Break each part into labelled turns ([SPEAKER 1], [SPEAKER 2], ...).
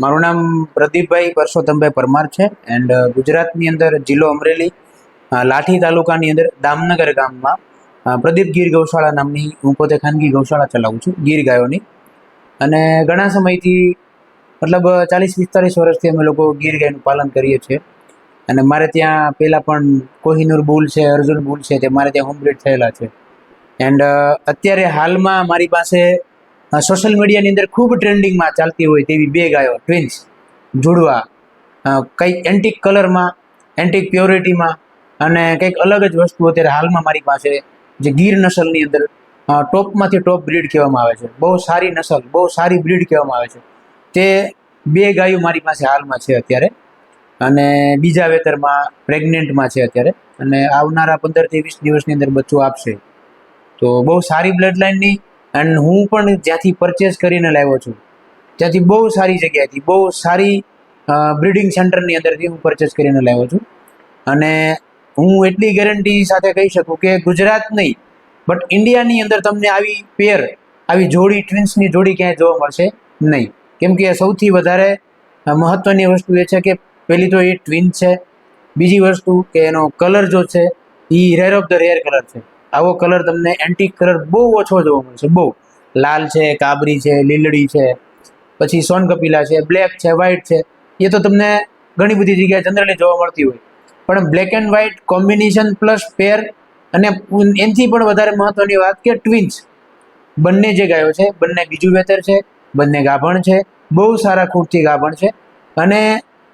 [SPEAKER 1] મારું નામ પ્રદીપભાઈ પરસોત્તમભાઈ પરમાર છે એન્ડ ગુજરાતની અંદર જિલ્લો અમરેલી લાઠી તાલુકાની અંદર દામનગર ગામમાં પ્રદીપ ગીર ગૌશાળા નામની હું પોતે ખાનગી ગૌશાળા ચલાવું છું ગીર ગાયોની. અને ઘણા સમયથી મતલબ 40-45 વર્ષથી અમે લોકો ગીર ગાયનું પાલન કરીએ છીએ. અને મારે ત્યાં પહેલાં પણ કોહિનૂર બુલ છે, અર્જુન બુલ છે, તે મારે ત્યાં હોમબ્રીડ થયેલા છે. એન્ડ અત્યારે હાલમાં મારી પાસે સોશિયલ મીડિયાની અંદર ખૂબ ટ્રેન્ડિંગમાં ચાલતી હોય તેવી બે ગાયો ટ્વિન્સ જોડવા, કંઈક એન્ટિક કલરમાં, એન્ટિક પ્યોરિટીમાં અને કંઈક અલગ જ વસ્તુ અત્યારે હાલમાં મારી પાસે જે ગીર નસલની અંદર ટોપમાંથી ટોપ બ્રીડ કહેવામાં આવે છે, બહુ સારી નસલ, બહુ સારી બ્રીડ કહેવામાં આવે છે, તે બે ગાયો મારી પાસે હાલમાં છે અત્યારે. અને બીજા વેતરમાં પ્રેગ્નેન્ટમાં છે અત્યારે અને આવનારા 15 થી 20 દિવસની અંદર બચ્ચું આપશે. તો બહુ સારી બ્લડ લાઇનની. એન્ડ હું પણ જ્યાંથી પરચેસ કરીને લાવ્યો છું ત્યાંથી બહુ સારી જગ્યાએથી, બહુ સારી બ્રીડિંગ સેન્ટરની અંદરથી હું પરચેસ કરીને લાવ્યો છું. અને હું એટલી ગેરંટી સાથે કહી શકું કે ગુજરાત નહીં બટ ઇન્ડિયાની અંદર તમને આવી પેર, આવી જોડી, ટ્વિન્સની જોડી ક્યાંય જોવા મળશે નહીં. કેમ કે સૌથી વધારે મહત્ત્વની વસ્તુ એ છે કે પહેલી તો એ ટ્વિન છે, બીજી વસ્તુ કે એનો કલર જો છે એ rare of the rare colour છે. આવો કલર તમને એન્ટિક કલર બહુ ઓછો જોવા મળશે, બહુ. લાલ છે, કાબરી છે, લીલડી છે, પછી સોન કપિલા છે, બ્લેક છે, વ્હાઇટ છે, એ તો તમને ઘણી બધી જગ્યાએ જનરલી જોવા મળતી હોય. પણ black and white combination plus pair અને એનાથી પણ વધારે મહત્વની વાત કે ટ્વિન્સ બંને જે ગાયો છે બંને બીજું વેતર છે, બંને ગાભણ છે, બહુ સારા ખૂટથી ગાભણ છે. અને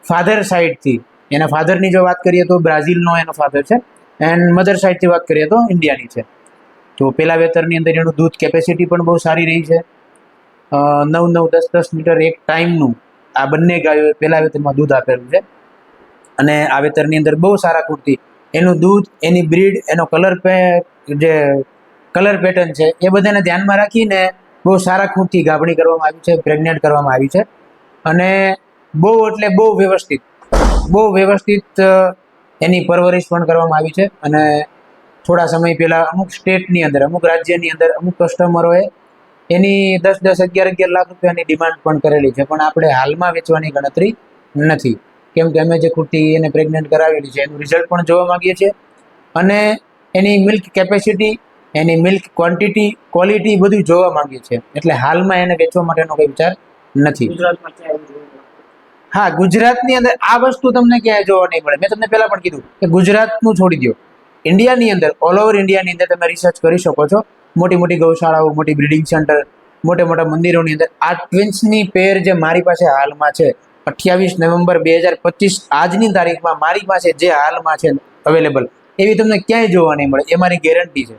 [SPEAKER 1] ફાધર સાઈડથી, એના ફાધરની જો વાત કરીએ તો બ્રાઝિલનો એનો ફાધર છે એન્ડ મધર સાઈડથી વાત કરીએ તો ઇન્ડિયાની છે. તો પેલા વેતરની અંદર એનું દૂધ કેપેસિટી પણ બહુ સારી રહી છે. 9-9, 10-10 લીટર એક ટાઈમનું આ બંને ગાયોએ પેલા વેતરમાં દૂધ આપેલું છે. અને આ વેતરની અંદર બહુ સારા ખૂટથી એનું દૂધ, એની બ્રીડ, એનો જે કલર પેટર્ન છે એ બધાને ધ્યાનમાં રાખીને બહુ સારા ખૂટથી ગાભણી કરવામાં આવી છે, પ્રેગ્નેન્ટ કરવામાં આવી છે. અને બહુ એટલે બહુ વ્યવસ્થિત એની પરવરિશ પણ કરવામાં આવી છે. અને થોડા સમય પહેલાં અમુક સ્ટેટની અંદર, અમુક રાજ્યની અંદર અમુક કસ્ટમરોએ એની 10-10, 11-11 લાખ રૂપિયાની ડિમાન્ડ પણ કરેલી છે. પણ આપણે હાલમાં વેચવાની ગણતરી નથી, કેમ કે અમે જે કુર્તી એને પ્રેગ્નેન્ટ કરાવેલી છે એનું રિઝલ્ટ પણ જોવા માંગીએ છીએ. અને એની મિલ્ક કેપેસિટી, એની મિલ્ક ક્વોન્ટિટી, ક્વોલિટી બધું જોવા માંગીએ છીએ. એટલે હાલમાં એને વેચવા માટેનો કોઈ વિચાર નથી. હા, ગુજરાતની અંદર આ વસ્તુ તમને ક્યાંય જોવા નહીં મળે. મેં તમને પહેલાં પણ કીધું કે ગુજરાતનું છોડી દો, ઇન્ડિયાની અંદર, ઓલ ઓવર ઇન્ડિયાની અંદર તમે રિસર્ચ કરી શકો છો. મોટી મોટી ગૌશાળાઓ, મોટી બ્રિડિંગ સેન્ટર, મોટા મોટા મંદિરોની અંદર આ ટ્વિન્સની પેર જે મારી પાસે હાલમાં છે 28 નવેમ્બર 2025 આજની તારીખમાં મારી પાસે જે હાલમાં છે અવેલેબલ, એવી તમને ક્યાંય જોવા નહીં મળે, એ મારી ગેરંટી છે.